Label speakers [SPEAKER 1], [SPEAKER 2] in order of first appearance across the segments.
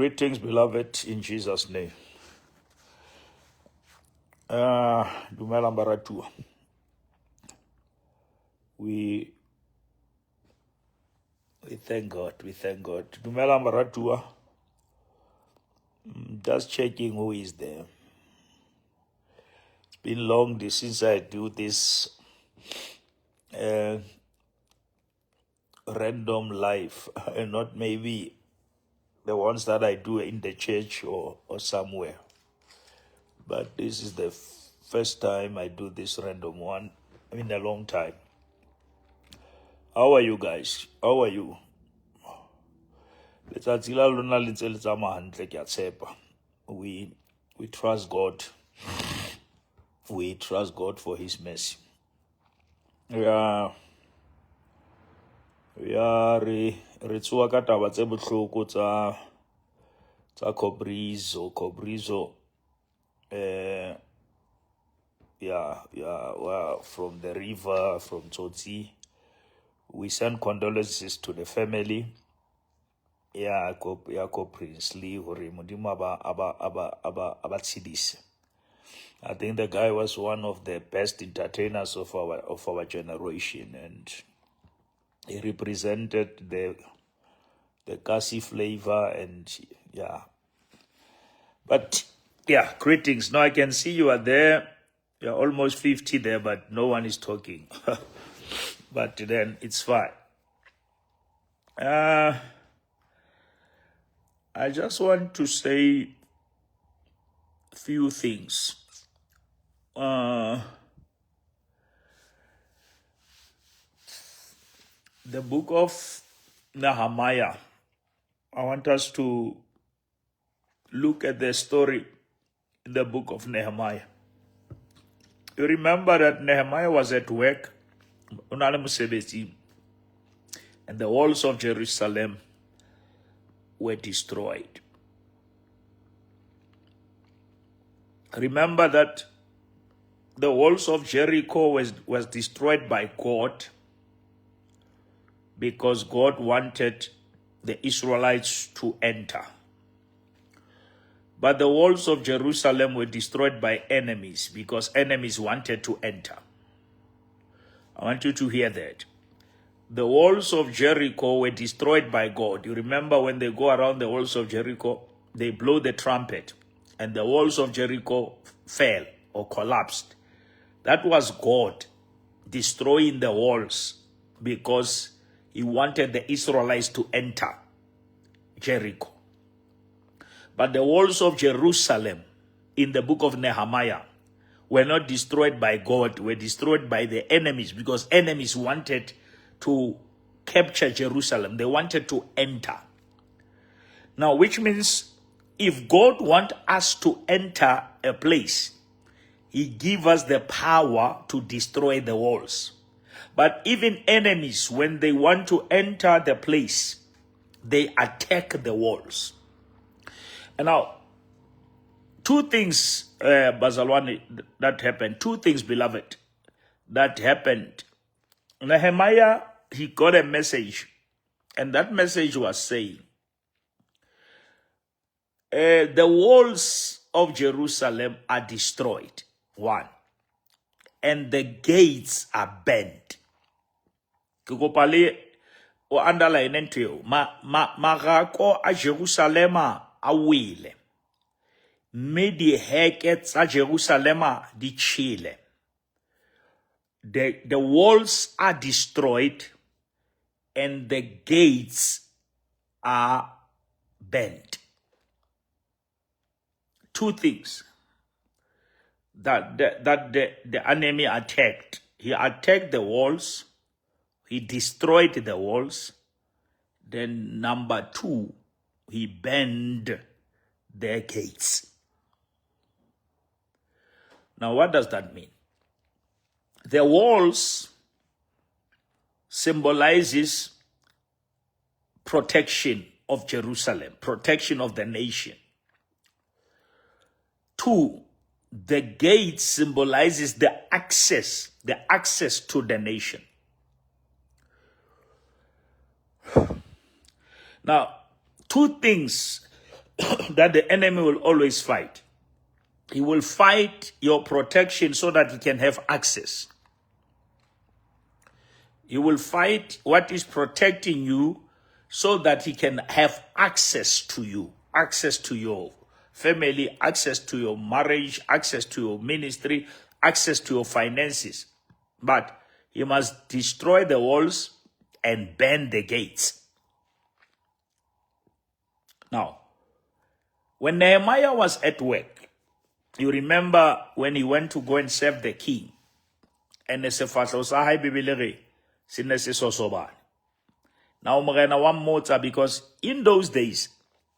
[SPEAKER 1] Greetings, beloved, in Jesus' name. Dumela Mbaratua. We thank God. We thank God. Dumela Mbaratua. Just checking who is there. It's been long since I do this random life, and not maybe the ones that I do in the church or somewhere. But this is the first time I do this random one in a long time. How are you guys? How are you? We trust God. We trust God for His mercy. We are re tswa ka taba tse bohloko tsa Cobrizo from the river, from Tsotsi. We send condolences to the family. Princely hore modimo aba tshedise. I think the guy was one of the best entertainers of our generation, and he represented the gassy flavor, and But greetings. Now I can see you are there. You're almost 50 there, but no one is talking. But then it's fine. I just want to say a few things. The book of Nehemiah. I want us to look at the story in the book of Nehemiah. You remember that Nehemiah was at work, and the walls of Jerusalem were destroyed. Remember that the walls of Jericho was destroyed by God because God wanted the Israelites to enter. But the walls of Jerusalem were destroyed by enemies because enemies wanted to enter. I want you to hear that. The walls of Jericho were destroyed by God. You remember when they go around the walls of Jericho, they blow the trumpet, and the walls of Jericho fell or collapsed. That was God destroying the walls because He wanted the Israelites to enter Jericho. But the walls of Jerusalem in the book of Nehemiah were not destroyed by God, were destroyed by the enemies because enemies wanted to capture Jerusalem. They wanted to enter. Now, which means if God wants us to enter a place, He gives us the power to destroy the walls. But even enemies, when they want to enter the place, they attack the walls. And now, two things, Bazalwani, that happened. Two things, beloved, that happened. Nehemiah, he got a message, and that message was saying, the walls of Jerusalem are destroyed, one, and the gates are bent. Kukopale o underline into marako a Jerusalema a wile. Me di hekets a Jerusalema di chile. The walls are destroyed and the gates are bent. Two things that the enemy attacked. He attacked the walls. He destroyed the walls. Then number two, he bent their gates. Now, what does that mean? The walls symbolizes protection of Jerusalem, protection of the nation. Two, the gate symbolizes the access to the nation. Now, two things that the enemy will always fight. He will fight your protection so that he can have access. He will fight what is protecting you so that he can have access to you, access to your family, access to your marriage, access to your ministry, access to your finances. But he must destroy the walls and burn the gates. Now, when Nehemiah was at work, you remember when he went to go and serve the king, and now, one more, because in those days,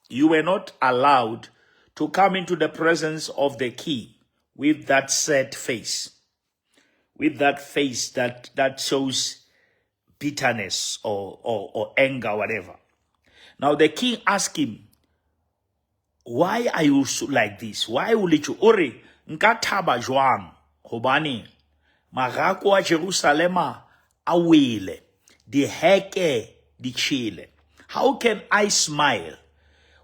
[SPEAKER 1] you were not allowed to come into the presence of the king with that sad face, with that face that shows bitterness or anger, whatever. Now, the king asked him, why are you like this? Why will you ore nka thaba jwang hobane magako a Jerusalema a wele di heke di chile? How can I smile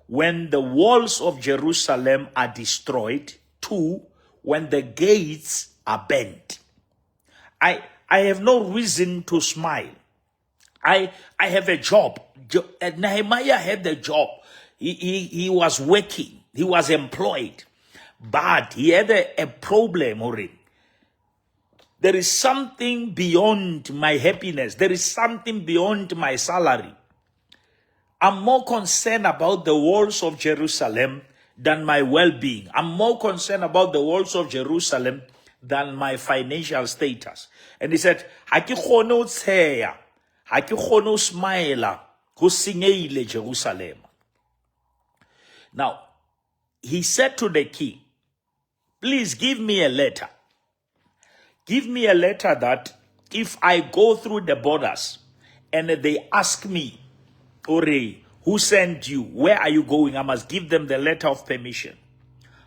[SPEAKER 1] when the walls of Jerusalem are destroyed? Two, when the gates are bent. I have no reason to smile. I have a job. Nehemiah had the job. He was working. He was employed. But he had a problem already. There is something beyond my happiness. There is something beyond my salary. I'm more concerned about the walls of Jerusalem than my well-being. I'm more concerned about the walls of Jerusalem than my financial status. And he said, ha ke kgone ho tsheya, ha ke kgone ho smile, ho senyeile Jerusalem. Now, he said to the king, please give me a letter. Give me a letter that if I go through the borders and they ask me, Ore, who sent you? Where are you going? I must give them the letter of permission.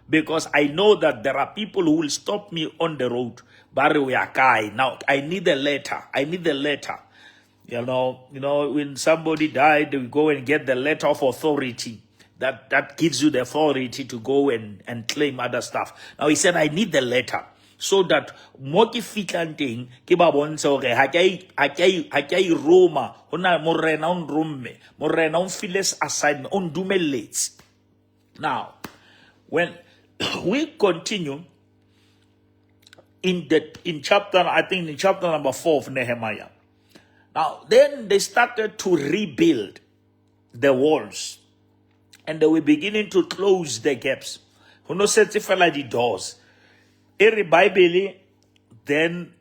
[SPEAKER 1] Because I know that there are people who will stop me on the road. Now, I need a letter. I need a letter. You know, when somebody died, they will go and get the letter of authority. That gives you the authority to go and claim other stuff. Now he said, I need the letter so that mo ke fitlang teng ke ba bontshe hore ha ke Roma hona morena on romme morena on files assignment on dumellets. Now, when we continue in chapter, I think in chapter number 4 of Nehemiah. Now, then they started to rebuild the walls. And they were beginning to close the gaps. Who knows the doors? Every Bible, then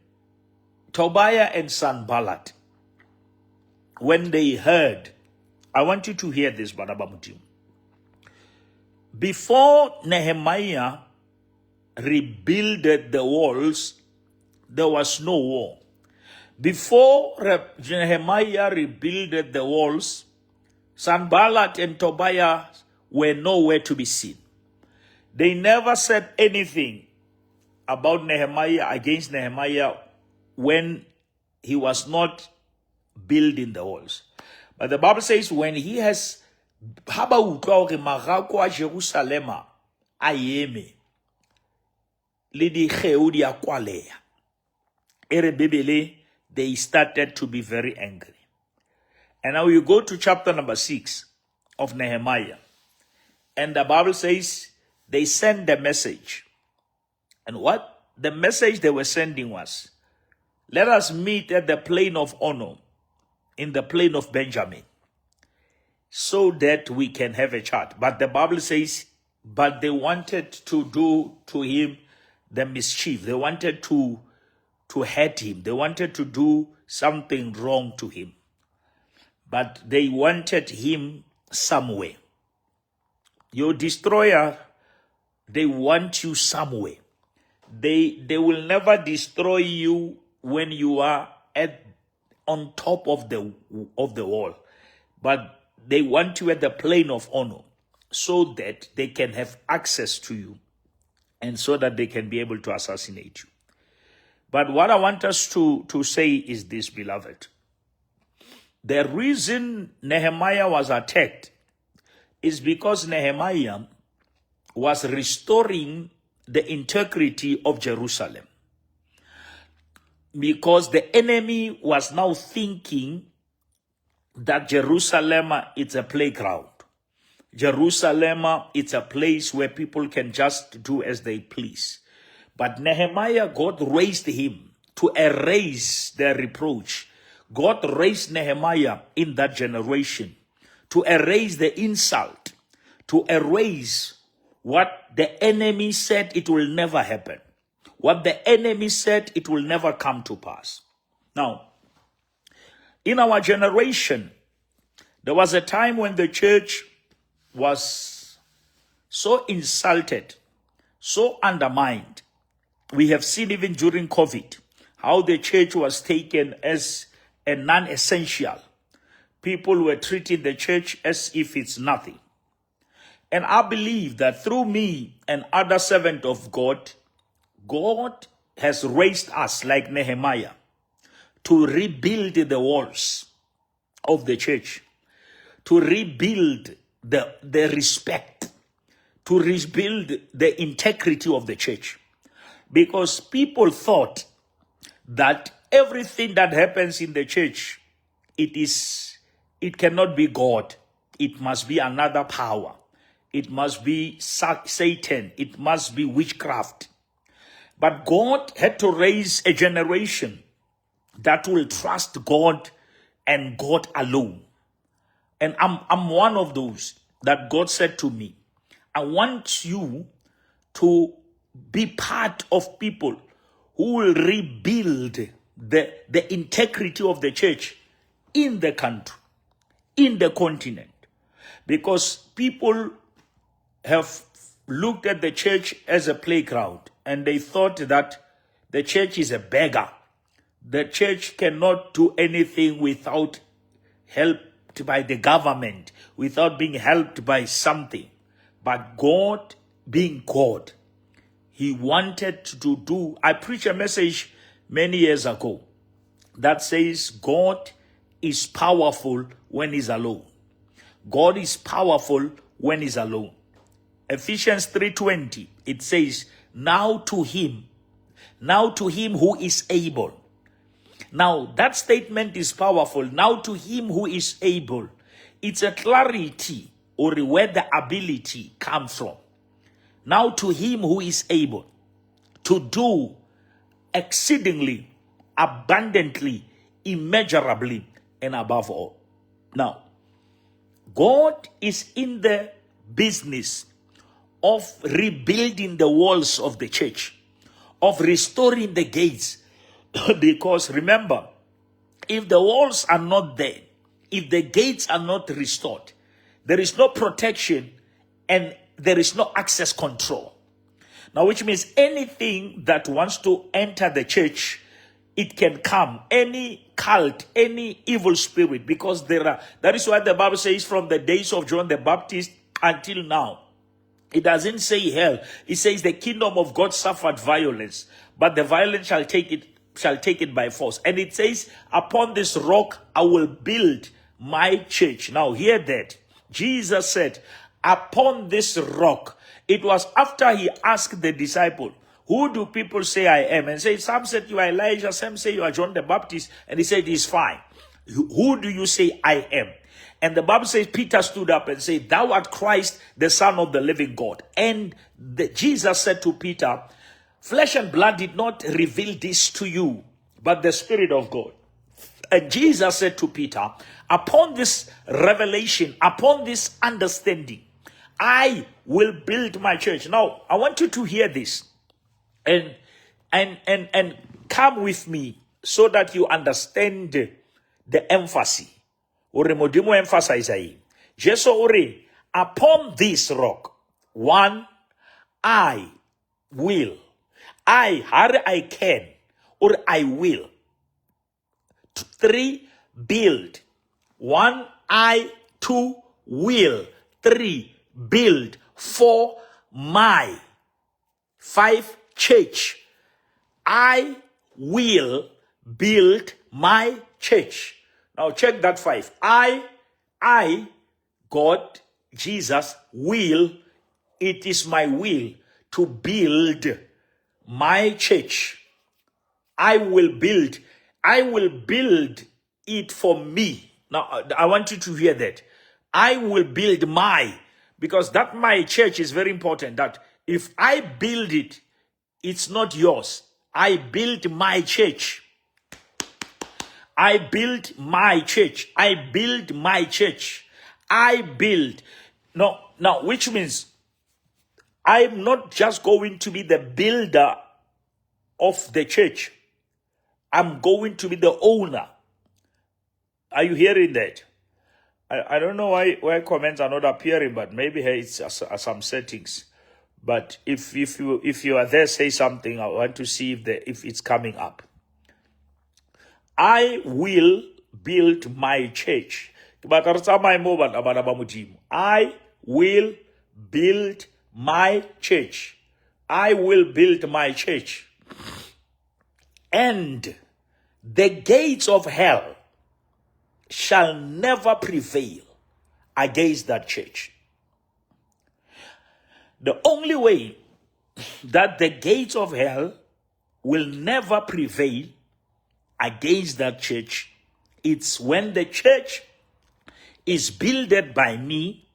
[SPEAKER 1] Tobiah and Sanballat, when they heard, I want you to hear this, Barabamutim. Before Nehemiah rebuilt the walls, there was no war. Before Nehemiah rebuilt the walls, Sanballat and Tobiah were nowhere to be seen. They never said anything about Nehemiah, against Nehemiah, when he was not building the walls. But the Bible says when he has Jerusalem ayeme le di kheu di a kwaleya, ere bebele, they started to be very angry. And now you go to chapter number 6 of Nehemiah. And the Bible says they sent the message. And what the message they were sending was, let us meet at the plain of honor, in the plain of Benjamin, so that we can have a chat. But the Bible says, but they wanted to do to him the mischief. They wanted to hurt him. They wanted to do something wrong to him. But they wanted him somewhere. Your destroyer, they want you somewhere. They will never destroy you when you are on top of the wall. But they want you at the plane of honor so that they can have access to you and so that they can be able to assassinate you. But what I want us to say is this, beloved. The reason Nehemiah was attacked, is because Nehemiah was restoring the integrity of Jerusalem. Because the enemy was now thinking that Jerusalem is a playground. Jerusalem is a place where people can just do as they please. But Nehemiah, God raised him to erase their reproach. God raised Nehemiah in that generation to erase the insult, to erase what the enemy said it will never happen. What the enemy said it will never come to pass. Now, in our generation, there was a time when the church was so insulted, so undermined. We have seen even during COVID, how the church was taken as a non-essential. People were treating the church as if it's nothing. And I believe that through me and other servant of God, God has raised us like Nehemiah to rebuild the walls of the church, to rebuild the respect, to rebuild the integrity of the church. Because people thought that everything that happens in the church, it cannot be God. It must be another power. It must be Satan. It must be witchcraft. But God had to raise a generation that will trust God and God alone. And I'm one of those that God said to me, I want you to be part of people who will rebuild the integrity of the church in the country, in the continent. Because people have looked at the church as a playground and they thought that the church is a beggar. The church cannot do anything without help by the government, without being helped by something. But God, being God, he wanted to do. I preached a message many years ago that says God is powerful when he's alone. God is powerful when he's alone. Ephesians 3:20, it says, now to him who is able. Now, that statement is powerful. Now to him who is able. It's a clarity or where the ability comes from. Now to him who is able to do exceedingly, abundantly, immeasurably, and above all. Now, God is in the business of rebuilding the walls of the church, of restoring the gates. Because remember, if the walls are not there, if the gates are not restored, there is no protection and there is no access control. Now, which means anything that wants to enter the church, it can come. Any cult, any evil spirit, because that is why the Bible says from the days of John the Baptist until now. It doesn't say hell. It says the kingdom of God suffered violence, but the violence shall take it by force. And it says, upon this rock I will build my church. Now hear that. Jesus said, upon this rock. It was after he asked the disciple, who do people say I am? And say, some said you are Elijah, some say you are John the Baptist. And he said, it's fine. Who do you say I am? And the Bible says Peter stood up and said, thou art Christ, the Son of the living God. And Jesus said to Peter, flesh and blood did not reveal this to you, but the Spirit of God. And Jesus said to Peter, upon this revelation, upon this understanding, I will build my church. Now, I want you to hear this and come with me so that you understand the emphasis. Ore modimo emphasize aí. Jesus ore, upon this rock, one, I will. I can, or I will. 3, build. 1, I, 2, will. 3, build. 4, my. 5, church. I will build my church. Now check that 5. I, God Jesus will, it is my will to build my church. I will build it for me. Now, I want you to hear that. I will build because that my church is very important. That if I build it, it's not yours. I build my church. I build my church. I build my church. I build. No, now, which means I'm not just going to be the builder of the church. I'm going to be the owner. Are you hearing that? I don't know why comments are not appearing, but maybe it's some settings. But if you are there, say something. I want to see if it's coming up. I will build my church. I will build my church. I will build my church. And the gates of hell shall never prevail against that church. The only way that the gates of hell will never prevail against that church, it's when the church is builded by me,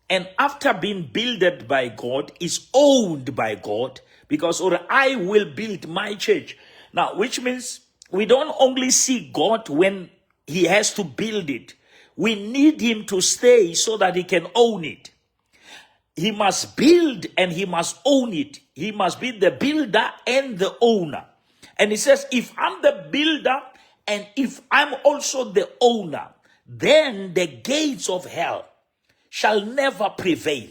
[SPEAKER 1] and after being builded by God, is owned by God, because I will build my church. Now, which means we don't only see God when he has to build it. We need him to stay so that he can own it. He must build and he must own it. He must be the builder and the owner. And he says, if I'm the builder and if I'm also the owner, then the gates of hell shall never prevail.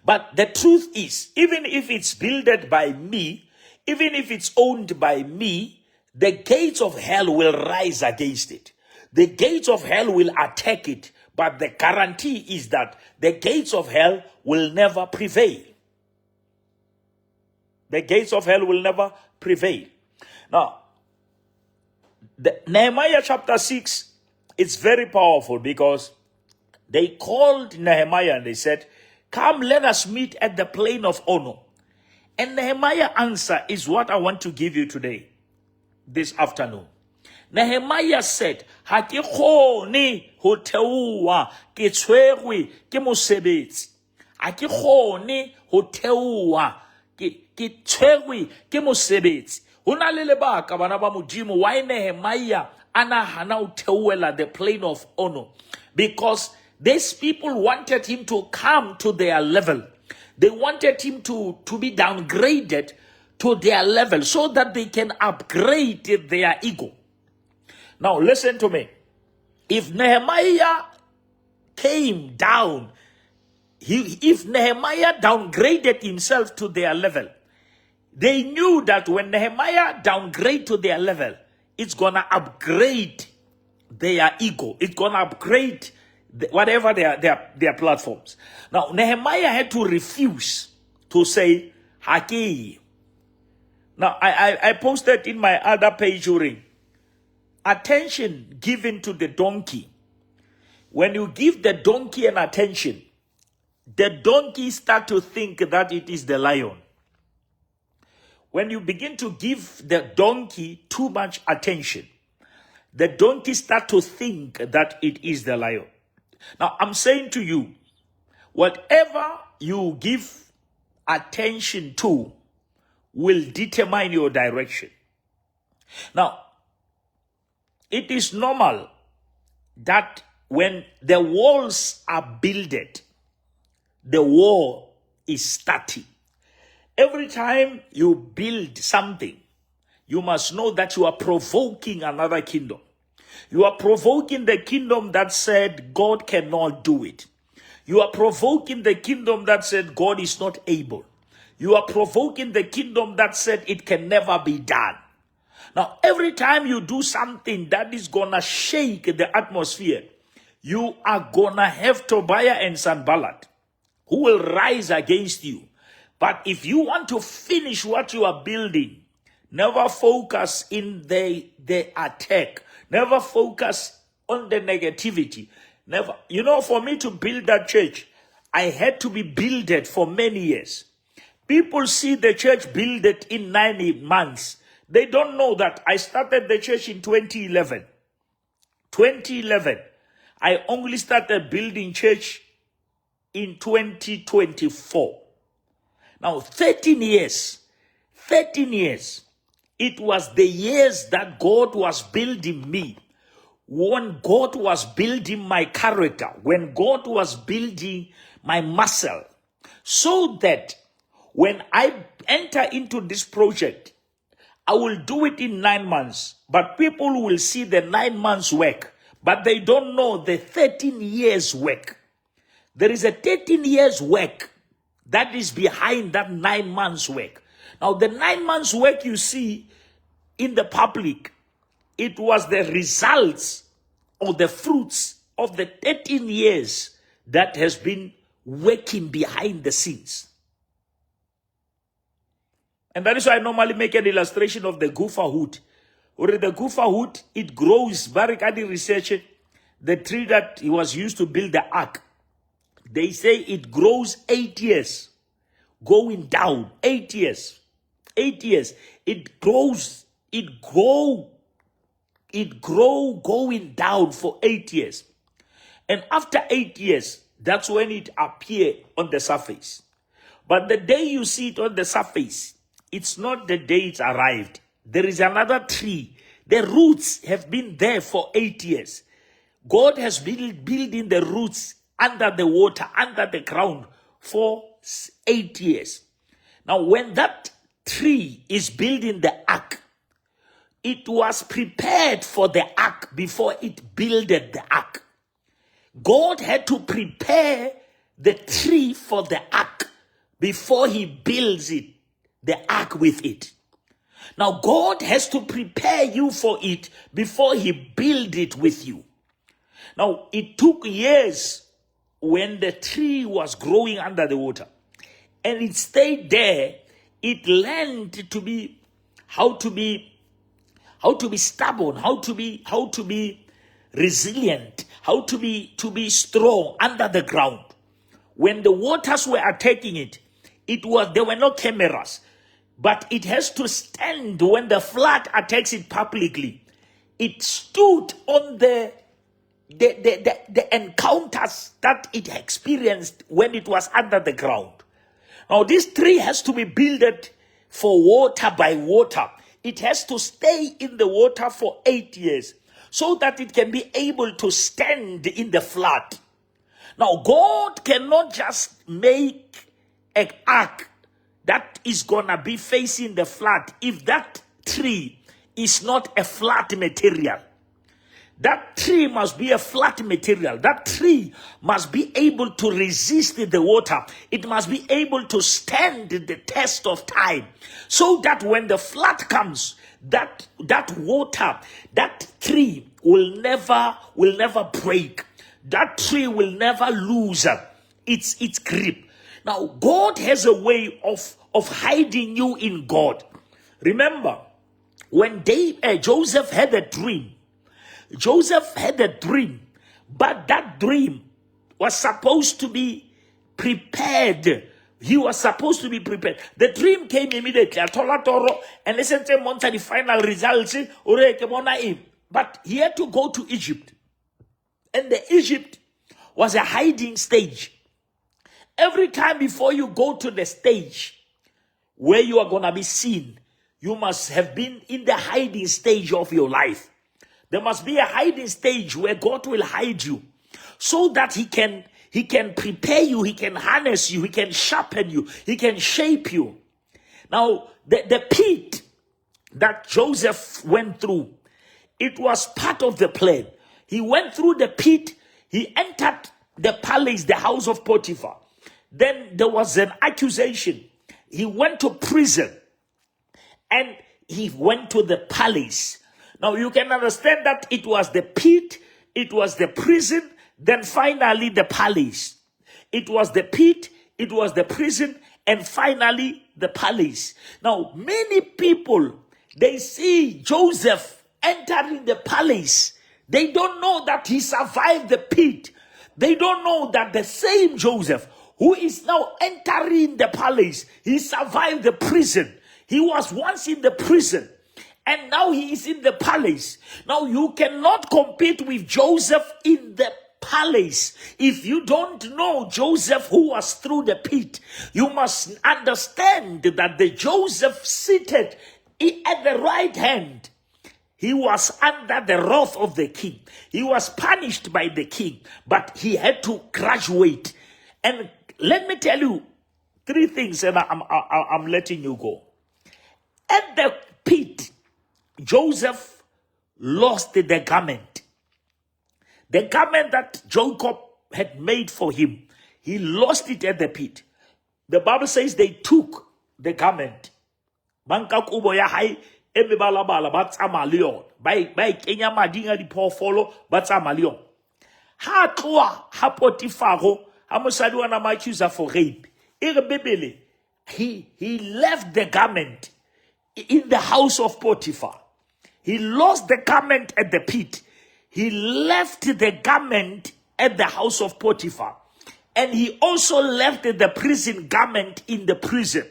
[SPEAKER 1] But the truth is, even if it's builded by me, even if it's owned by me, the gates of hell will rise against it. The gates of hell will attack it. But the guarantee is that the gates of hell will never prevail. The gates of hell will never prevail. Now, Nehemiah chapter 6, it's very powerful because they called Nehemiah and they said, come, let us meet at the plain of honor. And Nehemiah's answer is what I want to give you today, this afternoon. Nehemiah said, ha ke kgone ho theoha ke tshwerwe ke mosebetsi. Ha ke kgone ho theoha ke tshwerwe ke mosebetsi. Ho na le lebaka bana ba modimo why Nehemiah ana hana ho theoela the plain of honor, because these people wanted him to come to their level. They wanted him to be downgraded to their level so that they can upgrade their ego. Now listen to me. If Nehemiah came down, if Nehemiah downgraded himself to their level, they knew that when Nehemiah downgrade to their level, it's gonna upgrade their ego. It's gonna upgrade whatever their platforms. Now Nehemiah had to refuse to say Haki. Now I posted in my other page during attention given to the donkey. When you give the donkey an attention, the donkey start to think that it is the lion. When you begin to give the donkey too much attention, the donkey start to think that it is the lion. Now, I'm saying to you, whatever you give attention to will determine your direction. Now, it is normal that when the walls are builded, the wall is static. Every time you build something, you must know that you are provoking another kingdom. You are provoking the kingdom that said God cannot do it. You are provoking the kingdom that said God is not able. You are provoking the kingdom that said it can never be done. Now, every time you do something that is going to shake the atmosphere, you are going to have Tobiah and Sanballat who will rise against you. But if you want to finish what you are building, never focus in the attack. Never focus on the negativity. Never. You know, for me to build that church, I had to be builded for many years. People see the church builded in 9 months. They don't know that I started the church in 2011. 2011. I only started building church in 2024. Now, 13 years. 13 years. It was the years that God was building me. When God was building my character, when God was building my muscle, so that when I enter into this project, I will do it in 9 months, but people will see the 9 months work, but they don't know the 13 years work. There is a 13 years work that is behind that 9 months work. Now, the 9 months work you see in the public, it was the results or the fruits of the 13 years that has been working behind the scenes. And that is why I normally make an illustration of the gopher hood. Or the gopher hood, it grows, Barikadi research, the tree that he was used to build the ark. They say it grows 8 years, going down, 8 years. 8 years. It grows going down for 8 years. And after 8 years, that's when it appears on the surface. But the day you see it on the surface, it's not the day it arrived. There is another tree. The roots have been there for 8 years. God has been building the roots under the water, under the ground for 8 years. Now, when that tree is building the ark, it was prepared for the ark before it builded the ark. God had to prepare the tree for the ark before he builds it, the ark with it. Now, God has to prepare you for it before he build it with you. Now, it took years when the tree was growing under the water, and it stayed there. It learned to be how to be stubborn, how to be resilient, how to be strong under the ground. When the waters were attacking it, there were no cameras, but it has to stand when the flood attacks it publicly. It stood on the encounters that it experienced when it was under the ground. Now, this tree has to be builded for water by water. It has to stay in the water for 8 years so that it can be able to stand in the flood. Now, God cannot just make an ark that is going to be facing the flood if that tree is not a flat material. That tree must be a flat material. That tree must be able to resist the water. It must be able to stand the test of time. So that when the flood comes, that water, that tree will never break. That tree will never lose its grip. Now, God has a way of hiding you in God. Remember, when Joseph had a dream, but that dream was supposed to be prepared. He was supposed to be prepared. The dream came immediately. And listen to the final results. But he had to go to Egypt. And the Egypt was a hiding stage. Every time before you go to the stage where you are going to be seen, you must have been in the hiding stage of your life. There must be a hiding stage where God will hide you so that he can prepare you, he can harness you, he can sharpen you, he can shape you. Now, the pit that Joseph went through, it was part of the plan. He went through the pit, he entered the palace, the house of Potiphar. Then there was an accusation. He went to prison and he went to the palace. Now, you can understand that it was the pit, it was the prison, then finally the palace. It was the pit, it was the prison, and finally the palace. Now, many people, they see Joseph entering the palace. They don't know that he survived the pit. They don't know that the same Joseph who is now entering the palace. He survived the prison. He was once in the prison, and now he is in the palace. Now you cannot compete with Joseph in the palace if you don't know Joseph who was through the pit. You must understand that the Joseph seated at the right hand, he was under the wrath of the king. He was punished by the king, but he had to graduate. And let me tell you 3 things, and I'm letting you go. At the pit, Joseph lost the garment. The garment that Jacob had made for him, he lost it at the pit. The Bible says they took the garment. Banka kubo ya hai emebalabala batsama leon. By Kenya madinga di portfolio batsama leon. Ha tloa ha Potifaro ha mosadi wa na accuser for rape. Bebele, he left the garment in the house of Potiphar. He lost the garment at the pit. He left the garment at the house of Potiphar. And he also left the prison garment in the prison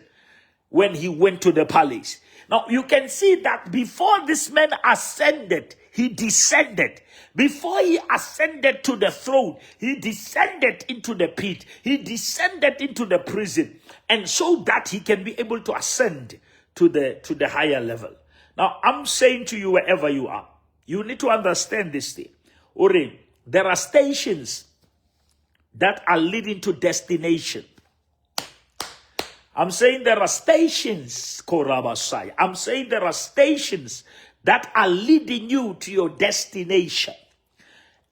[SPEAKER 1] when he went to the palace. Now you can see that before this man ascended, he descended. Before he ascended to the throne, he descended into the pit. He descended into the prison, and so that he can be able to ascend to the higher level. Now I'm saying to you, wherever you are, you need to understand this thing. Ore, there are stations that are leading to destination. I'm saying there are stations, Korabasai. I'm saying there are stations that are leading you to your destination.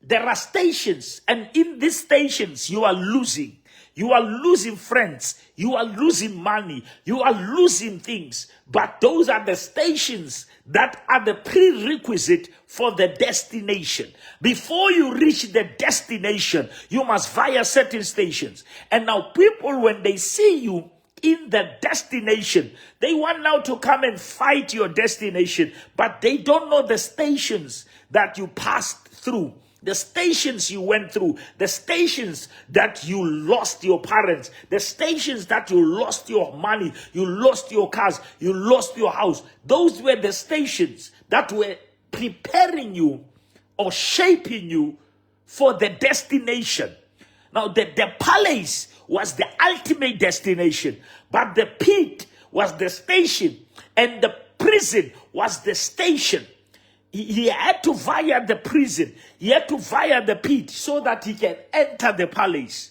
[SPEAKER 1] There are stations, and in these stations, you are losing. You are losing friends. You are losing money. You are losing things. But those are the stations that are the prerequisite for the destination. Before you reach the destination, you must via certain stations. And now people, when they see you in the destination, they want now to come and fight your destination, but they don't know the stations that you passed through. The stations you went through, the stations that you lost your parents, the stations that you lost your money, you lost your cars, you lost your house. Those were the stations that were preparing you or shaping you for the destination. Now, the palace was the ultimate destination, but the pit was the station, and the prison was the station. He had to via the prison. He had to via the pit so that he can enter the palace.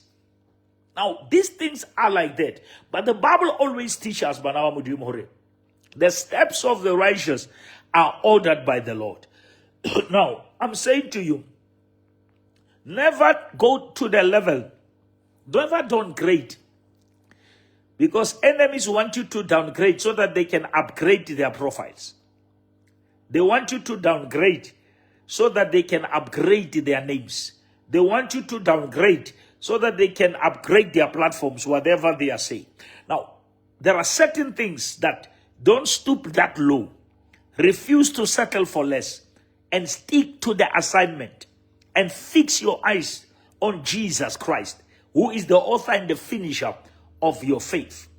[SPEAKER 1] Now, these things are like that. But the Bible always teaches us, the steps of the righteous are ordered by the Lord. Now, I'm saying to you, never go to the level. Never downgrade. Because enemies want you to downgrade so that they can upgrade their profiles. They want you to downgrade so that they can upgrade their names. They want you to downgrade so that they can upgrade their platforms, whatever they are saying. Now, there are certain things that don't stoop that low. Refuse to settle for less and stick to the assignment and fix your eyes on Jesus Christ, who is the author and the finisher of your faith.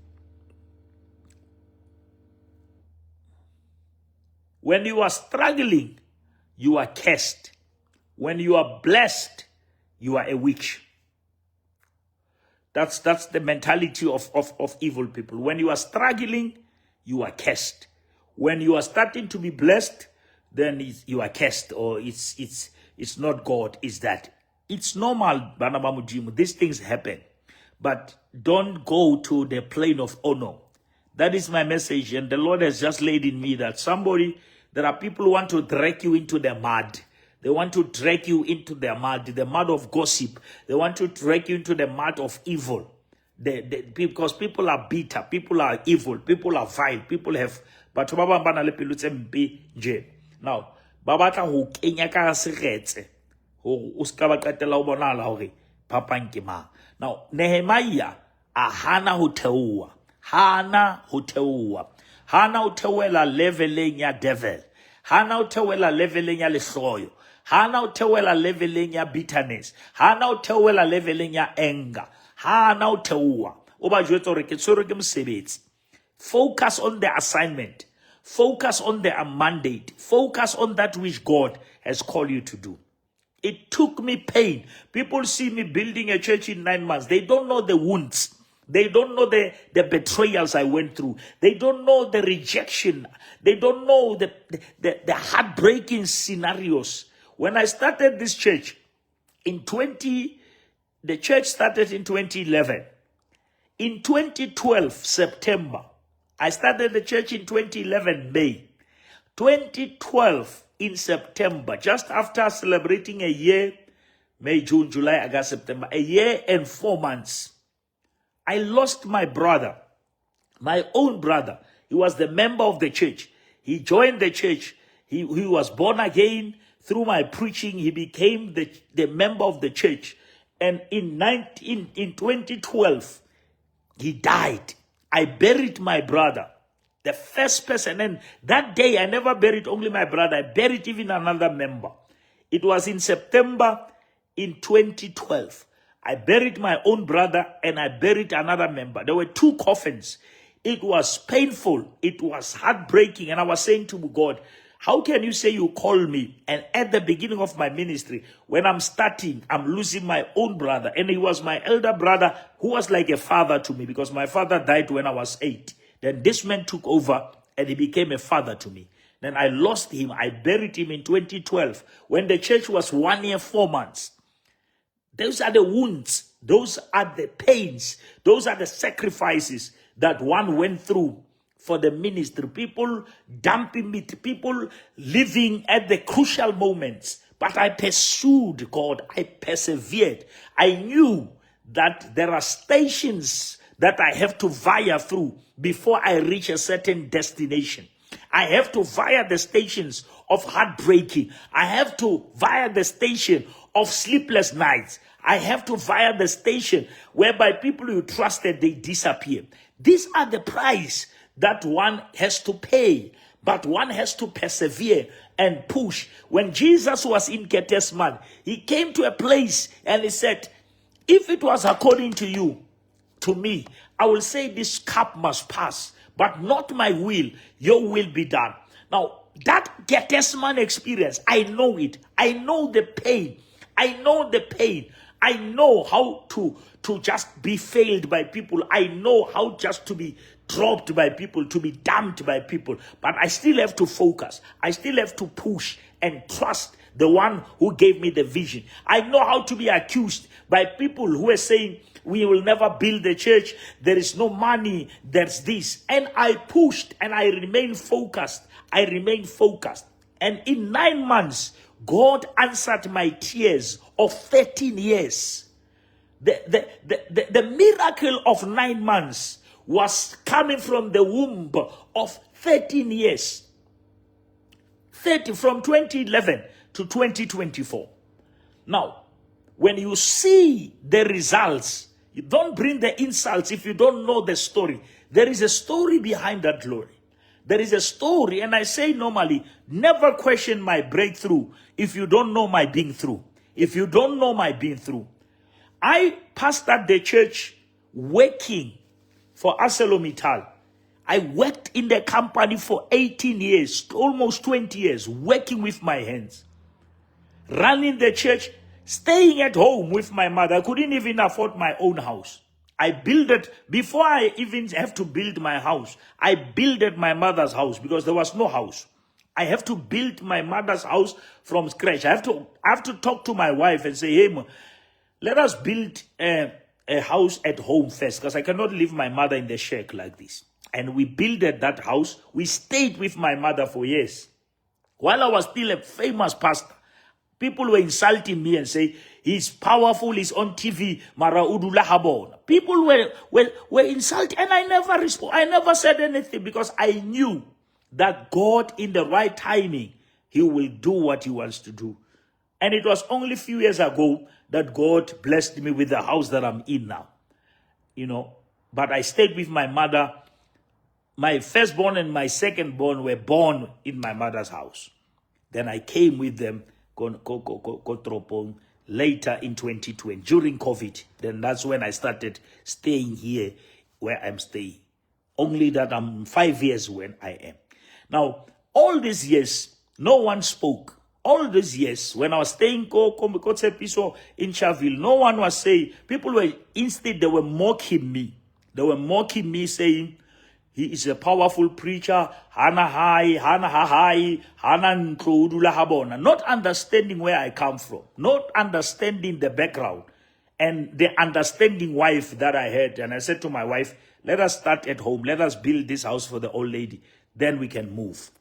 [SPEAKER 1] When you are struggling, you are cursed. When you are blessed, you are a witch. That's the mentality of evil people. When you are struggling, you are cursed. When you are starting to be blessed, then you are cursed, or it's not God, it's that. It's normal, Banabamujimu. These things happen. But don't go to the plane of honor. That is my message. And the Lord has just laid in me that there are people who want to drag you into the mud. They want to drag you into the mud of gossip. They want to drag you into the mud of evil. Because people are bitter, people are evil, people are vile, people have. But now, babata ho kenya ka seretse ho uska ba qetela ho bonala hore papa nke mang. Now, Nehemiah hana ho theowa. Hana ho theowela leveleng ya devil. Hana ho theowela leveleng ya lehloyo. Ha na o theoela leveleng ya bitterness. Ha na o theoela leveleng ya anger. Ha na o theoa. O ba jwetsa hore ke tshwerwe ke mosebetsi. Focus on the assignment. Focus on the mandate. Focus on that which God has called you to do. It took me pain. People see me building a church in 9 months. They don't know the wounds. They don't know the betrayals I went through. They don't know the rejection. They don't know the heartbreaking scenarios. When I started this church the church started in 2011. In 2012, September, I started the church in 2011, May. 2012, in September, just after celebrating a year, May, June, July, August, September, a year and 4 months, I lost my brother, my own brother. He was the member of the church. He joined the church. He was born again through my preaching. He became the member of the church. And in 2012, he died. I buried my brother, the first person. And that day, I never buried only my brother. I buried even another member. It was in September in 2012. I buried my own brother and I buried another member. There were 2 coffins. It was painful. It was heartbreaking. And I was saying to God, how can you say you call me? And at the beginning of my ministry, when I'm starting, I'm losing my own brother. And he was my elder brother who was like a father to me because my father died when I was 8. Then this man took over and he became a father to me. Then I lost him. I buried him in 2012 when the church was 1 year, 4 months. Those are the wounds. Those are the pains. Those are the sacrifices that one went through for the ministry. People dumping me, people living at the crucial moments. But I pursued God. I persevered. I knew that there are stations that I have to via through before I reach a certain destination. I have to via the stations of heartbreaking. I have to via the station of sleepless nights. I have to via the station whereby people you trusted, they disappear. These are the price that one has to pay, but one has to persevere and push. When Jesus was in Gethsemane, he came to a place and he said, if it was according to you, to me, I will say this cup must pass, but not my will, your will be done. Now, that Gethsemane experience, I know it. I know the pain. I know the pain. I know how to just be failed by people. I know how just to be dropped by people, to be dumped by people. But I still have to focus. I still have to push and trust the one who gave me the vision. I know how to be accused by people who are saying, we will never build the church. There is no money. There's this. And I pushed and I remained focused. I remained focused. And in 9 months, God answered my tears of 13 years. The miracle of 9 months was coming from the womb of 13 years. 30 from 2011 to 2024. Now, when you see the results, you don't bring the insults if you don't know the story. There is a story behind that glory. There is a story, and I say normally, never question my breakthrough if you don't know my being through. If you don't know my being through. I pastored the church working for ArcelorMittal. I worked in the company for 18 years, almost 20 years, working with my hands. Running the church, staying at home with my mother. I couldn't even afford my own house. I built it, before I even have to build my house, I built my mother's house because there was no house. I have to build my mother's house from scratch. I have to talk to my wife and say, hey, let us build a house at home first because I cannot leave my mother in the shack like this. And we built that house. We stayed with my mother for years. While I was still a famous pastor, people were insulting me and say, he's powerful, he's on TV, Mara Udula Habon. People were insulting, and I never said anything because I knew that God, in the right timing, he will do what he wants to do. And it was only a few years ago that God blessed me with the house that I'm in now. You know, but I stayed with my mother. My firstborn and my secondborn were born in my mother's house. Then I came with them Kotropong later in 2020, during COVID. Then that's when I started staying here where I'm staying. Only that I'm 5 years when I am. Now, all these years, no one spoke. All these years, when I was staying in Chaville, no one was saying, people were, instead, they were mocking me. They were mocking me, saying, he is a powerful preacher, hana hai, hana hai, hana nklodula habona. Not understanding where I come from, not understanding the background, and the understanding wife that I had. And I said to my wife, let us start at home. Let us build this house for the old lady. Then we can move.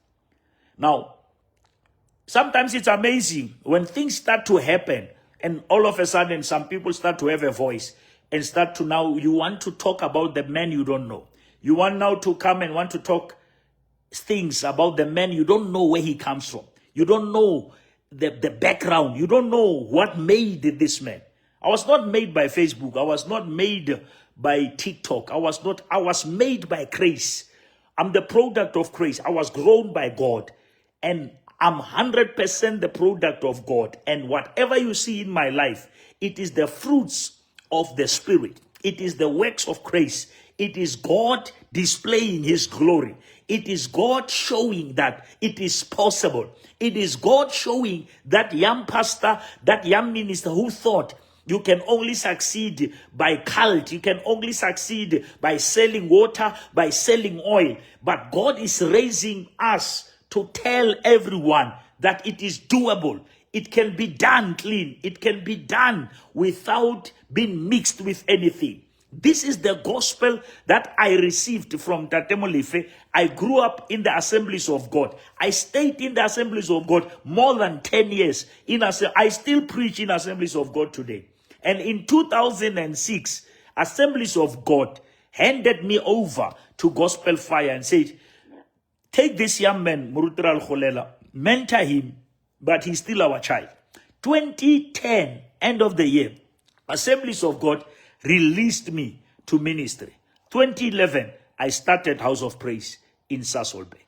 [SPEAKER 1] Now, sometimes it's amazing when things start to happen and all of a sudden some people start to have a voice and start to now, you want to talk about the man you don't know. You want now to come and want to talk things about the man you don't know where he comes from. You don't know the background. You don't know what made this man. I was not made by Facebook. I was not made by TikTok. I was made by grace. I'm the product of grace. I was grown by God. And I'm 100% the product of God. And whatever you see in my life, it is the fruits of the Spirit. It is the works of grace. It is God displaying his glory. It is God showing that it is possible. It is God showing that young pastor, that young minister who thought you can only succeed by cult. You can only succeed by selling water, by selling oil. But God is raising us to tell everyone that it is doable. It can be done clean. It can be done without being mixed with anything. This is the gospel that I received from Tate Molefe. I grew up in the Assemblies of God. I stayed in the Assemblies of God more than 10 years. I still preach in Assemblies of God today. And in 2006, Assemblies of God handed me over to Gospel Fire and said, take this young man, Murutral Kholela, mentor him, but he's still our child. 2010, end of the year, Assemblies of God released me to ministry. 2011, I started House of Praise in Sasolburg.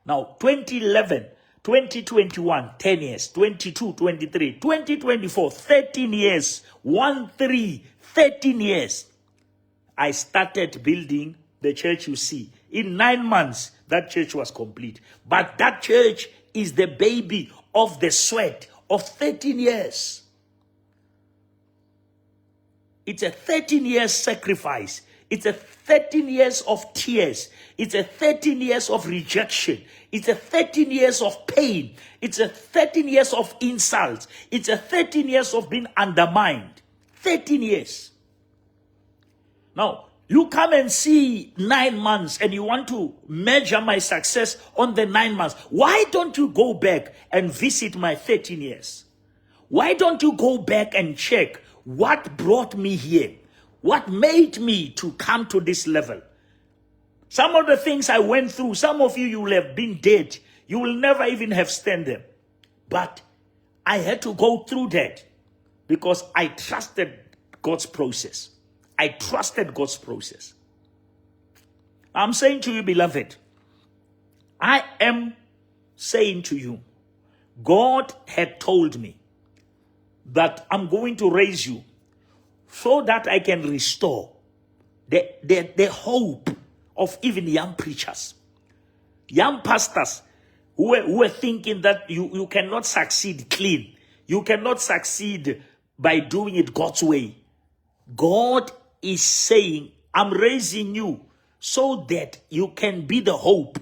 [SPEAKER 1] Now, 2011, 2021, 10 years, 22, 23, 2024, 13 years, 13 years. I started building the church you see. In 9 months, that church was complete. But that church is the baby of the sweat of 13 years. It's a 13 years sacrifice. It's a 13 years of tears. It's a 13 years of rejection. It's a 13 years of pain. It's a 13 years of insults. It's a 13 years of being undermined. 13 years. Now, you come and see 9 months and you want to measure my success on the 9 months. Why don't you go back and visit my 13 years? Why don't you go back and check what brought me here? What made me to come to this level? Some of the things I went through, some of you will have been dead. You will never even have stand them. But I had to go through that because I trusted God's process. I trusted God's process. I'm saying to you, beloved, I am saying to you, God had told me that I'm going to raise you so that I can restore the hope of even young preachers, young pastors who were thinking that you cannot succeed clean. You cannot succeed by doing it God's way. God is saying, I'm raising you so that you can be the hope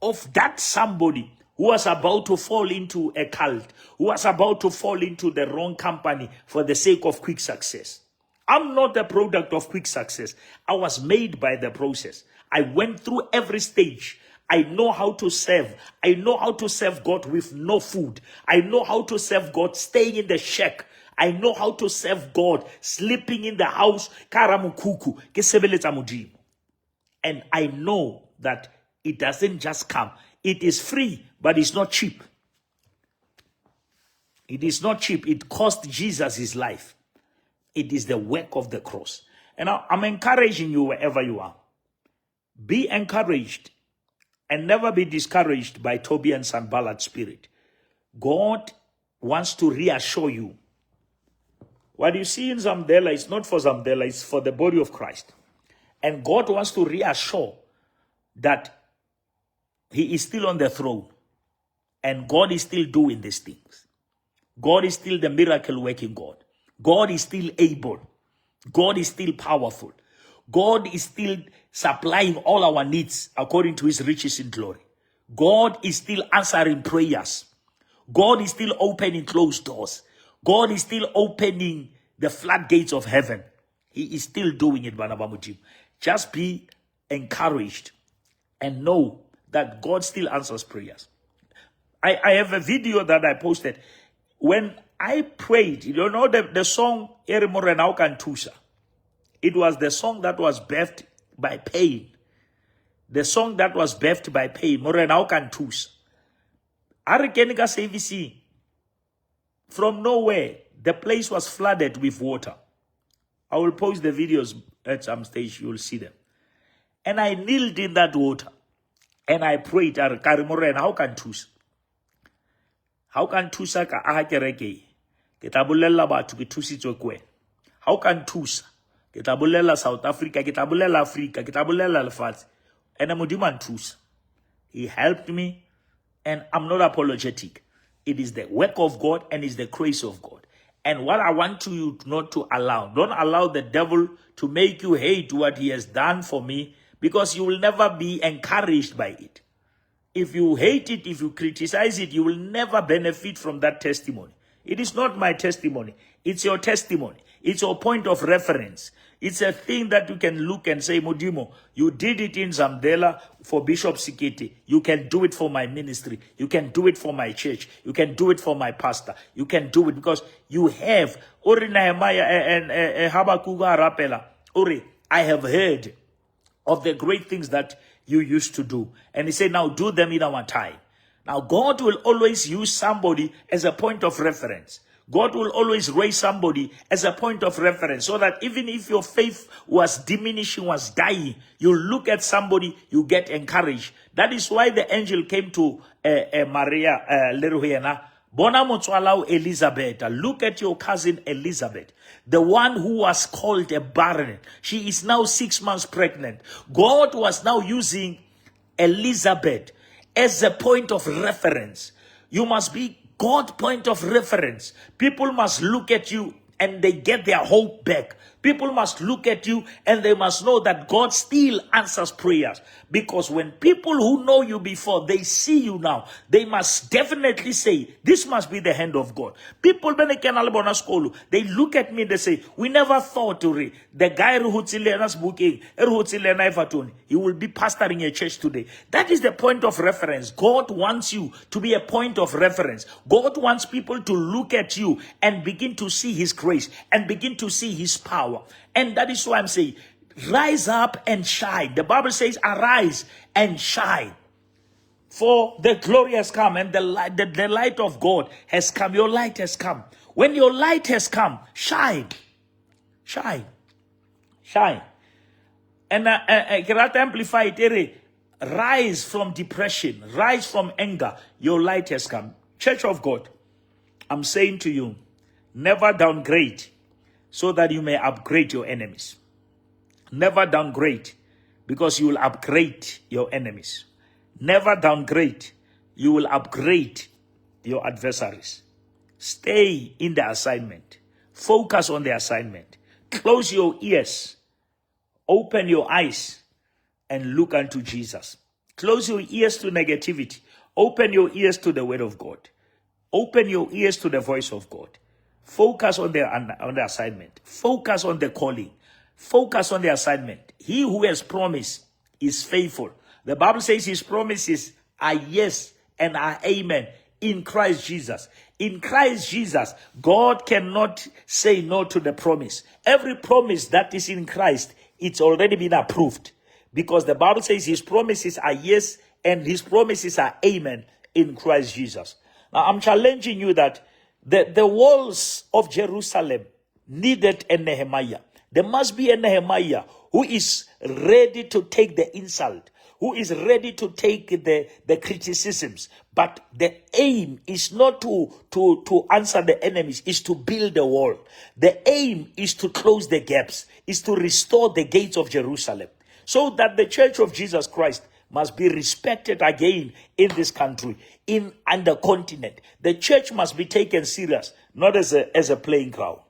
[SPEAKER 1] of that somebody who was about to fall into a cult, who was about to fall into the wrong company for the sake of quick success. I'm not a product of quick success. I was made by the process. I went through every stage. I know how to serve. I know how to serve God with no food. I know how to serve God staying in the shack. I know how to serve God sleeping in the house. Karamukuku, ke sebeletsa Modimo. And I know that it doesn't just come. It is free, but it's not cheap. It is not cheap. It cost Jesus his life. It is the work of the cross. And I'm encouraging you wherever you are. Be encouraged and never be discouraged by Tobiah and Sanballat's spirit. God wants to reassure you. What you see in Zamdela is not for Zamdela, it's for the body of Christ. And God wants to reassure that he is still on the throne. And God is still doing these things. God is still the miracle working God. God is still able. God is still powerful. God is still supplying all our needs according to his riches in glory. God is still answering prayers. God is still opening closed doors. God is still opening the floodgates of heaven. He is still doing it, Banabamutim. Just be encouraged and know that God still answers prayers. I have a video that I posted. When I prayed, you know the song, Erimorenaukan Tusa. It was the song that was birthed by pain. The song that was birthed by pain. Morenaukan Tusa. Arikenika CVC. From nowhere, the place was flooded with water. I will post the videos at some stage. You will see them. And I kneeled in that water. And I prayed, how can Tusa? How can Tusa ka aha kereke? Ke tla bolella batho ke thusitswe kwen. How can Tusa? Ke tla bolella South Africa, ke tla bolella Africa, ke tla bolella lefatshe. And Modimo nthusa. He helped me, and I'm not apologetic. It is the work of God and it's the grace of God. And what I want you not to allow, don't allow the devil to make you hate what he has done for me, because you will never be encouraged by it. If you hate it, if you criticize it, you will never benefit from that testimony. It is not my testimony. It's your testimony. It's your point of reference. It's a thing that you can look and say, Modimo, you did it in Zamdela for Bishop Sekete. You can do it for my ministry. You can do it for my church. You can do it for my pastor. You can do it because you have. Ori Nehemiah and Habakkuk Rapela. Ori, I have heard of the great things that you used to do. And he said, now do them in our time. Now, God will always use somebody as a point of reference. God will always raise somebody as a point of reference, so that even if your faith was diminishing, was dying, you look at somebody, you get encouraged. That is why the angel came to Maria Leruhena. Bona motswalau Elizabeth. Look at your cousin Elizabeth, the one who was called a barren. She is now 6 months pregnant. God was now using Elizabeth as a point of reference. You must be God's point of reference. People must look at you and they get their hope back. People must look at you and they must know that God still answers prayers. Because when people who know you before, they see you now, they must definitely say, this must be the hand of God. People, they look at me and they say, we never thought, the guy who booking, he will be pastoring a church today. That is the point of reference. God wants you to be a point of reference. God wants people to look at you and begin to see his grace and begin to see his power. And that is why I'm saying, rise up and shine. The Bible says, arise and shine. For the glory has come and the light of God has come. Your light has come. When your light has come, shine. Shine. Shine. And I cannot amplify it. Rise from depression. Rise from anger. Your light has come. Church of God, I'm saying to you, never downgrade so that you may upgrade your enemies. Never downgrade, because you will upgrade your enemies. Never downgrade, you will upgrade your adversaries. Stay in the assignment. Focus on the assignment. Close your ears. Open your eyes and look unto Jesus. Close your ears to negativity. Open your ears to the word of God. Open your ears to the voice of God. Focus on the assignment. Focus on the calling. Focus on the assignment. He who has promised is faithful. The Bible says his promises are yes and are amen in Christ Jesus. In Christ Jesus, God cannot say no to the promise. Every promise that is in Christ, it's already been approved. Because the Bible says his promises are yes and his promises are amen in Christ Jesus. Now I'm challenging you that the walls of Jerusalem needed a Nehemiah. There must be a Nehemiah who is ready to take the insult, who is ready to take the criticisms. But the aim is not to answer the enemies, is to build a wall. The aim is to close the gaps, is to restore the gates of Jerusalem, so that the church of Jesus Christ must be respected again in this country, in the continent. The church must be taken serious, not as a playing ground.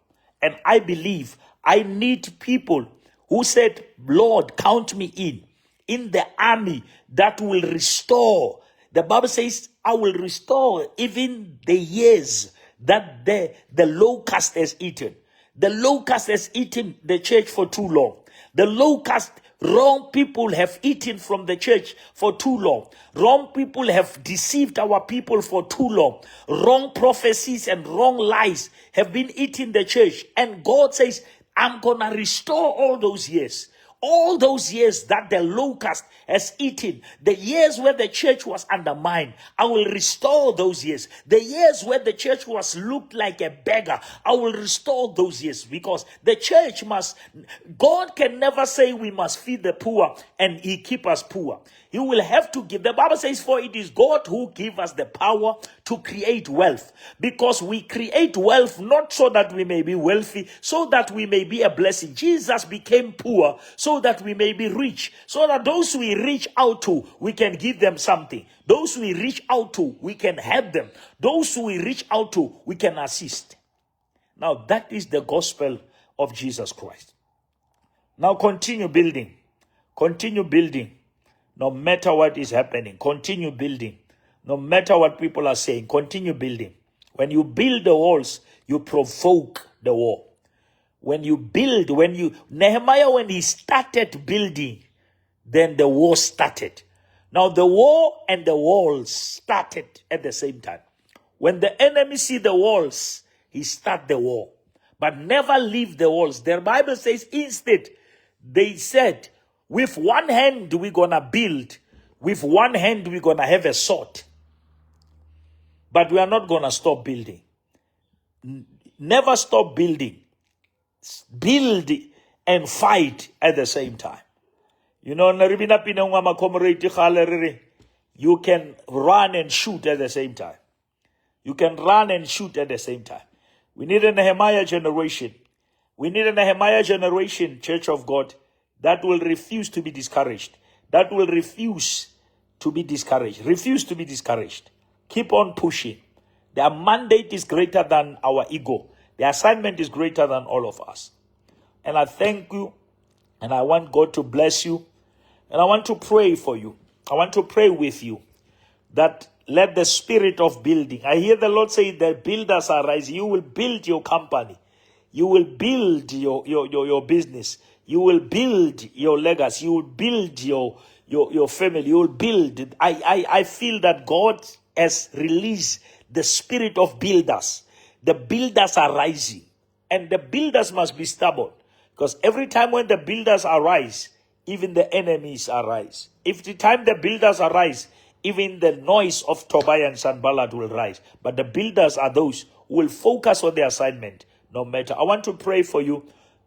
[SPEAKER 1] And I believe I need people who said, Lord, count me in the army that will restore. The Bible says, I will restore even the years that the locust has eaten. The locust has eaten the church for too long. The locust, wrong people have eaten from the church for too long. Wrong people have deceived our people for too long. Wrong prophecies and wrong lies have been eating the church. And God says, I'm going to restore all those years. All those years that the locust has eaten, the years where the church was undermined, I will restore those years. The years where the church was looked like a beggar, I will restore those years, because the church God can never say we must feed the poor and he keep us poor. He will have to give. The Bible says, for it is God who gives us the power to create wealth. Because we create wealth not so that we may be wealthy, so that we may be a blessing. Jesus became poor so that we may be rich. So that those we reach out to, we can give them something. Those we reach out to, we can help them. Those we reach out to, we can assist. Now that is the gospel of Jesus Christ. Now continue building. Continue building. No matter what is happening, continue building. No matter what people are saying, continue building. When you build the walls, you provoke the war. When you build, Nehemiah, when he started building, then the war started. Now the war and the walls started at the same time. When the enemy see the walls, he start the war. But never leave the walls. The Bible says instead, they said, with one hand we're going to build. With one hand we're going to have a sword. But we are not going to stop building. Never stop building. Build and fight at the same time. You know, you can run and shoot at the same time. You can run and shoot at the same time. We need a Nehemiah generation. We need a Nehemiah generation, Church of God, that will refuse to be discouraged. That will refuse to be discouraged. Refuse to be discouraged. Keep on pushing. Their mandate is greater than our ego. The assignment is greater than all of us. And I thank you. And I want God to bless you. And I want to pray for you. I want to pray with you that let the spirit of building. I hear the Lord say that builders are rising. You will build your company. You will build your business. You will build your legacy. You will build your family. You will build. I feel that God has released the spirit of builders. The builders are rising. And the builders must be stubborn. Because every time when the builders arise, even the enemies arise. If the time the builders arise, even the noise of Tobiah and Sanballat will rise. But the builders are those who will focus on their assignment no matter. I want to pray for you.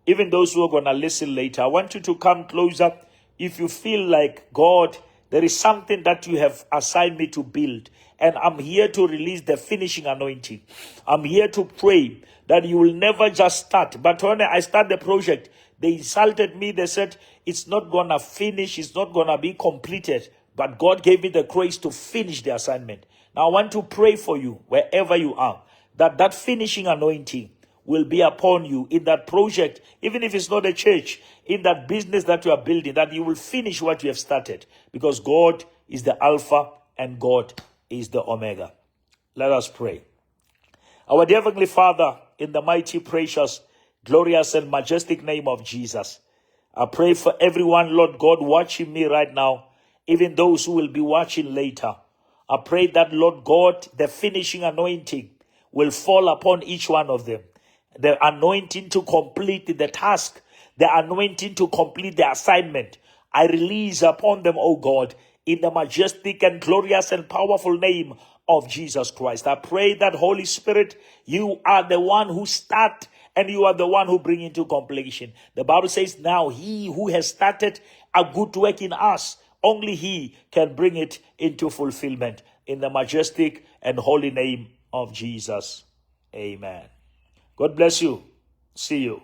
[SPEAKER 1] Even those who are going to listen later, I want you to come closer. If you feel like, God, there is something that you have assigned me to build, and I'm here to release the finishing anointing. I'm here to pray that you will never just start. But when I start the project, they insulted me. They said, it's not going to finish. It's not going to be completed. But God gave me the grace to finish the assignment. Now I want to pray for you, wherever you are, that finishing anointing will be upon you in that project, even if it's not a church, in that business that you are building, that you will finish what you have started, because God is the Alpha and God is the Omega. Let us pray. Our dear Heavenly Father, in the mighty, precious, glorious and majestic name of Jesus, I pray for everyone, Lord God, watching me right now, even those who will be watching later. I pray that, Lord God, the finishing anointing will fall upon each one of them. The anointing to complete the task, the anointing to complete the assignment, I release upon them, O God, in the majestic and glorious and powerful name of Jesus Christ. I pray that, Holy Spirit, you are the one who start and you are the one who bring into completion. The Bible says, now he who has started a good work in us Only He can bring it into fulfillment. In the majestic and holy name of Jesus. Amen. God bless you. See you.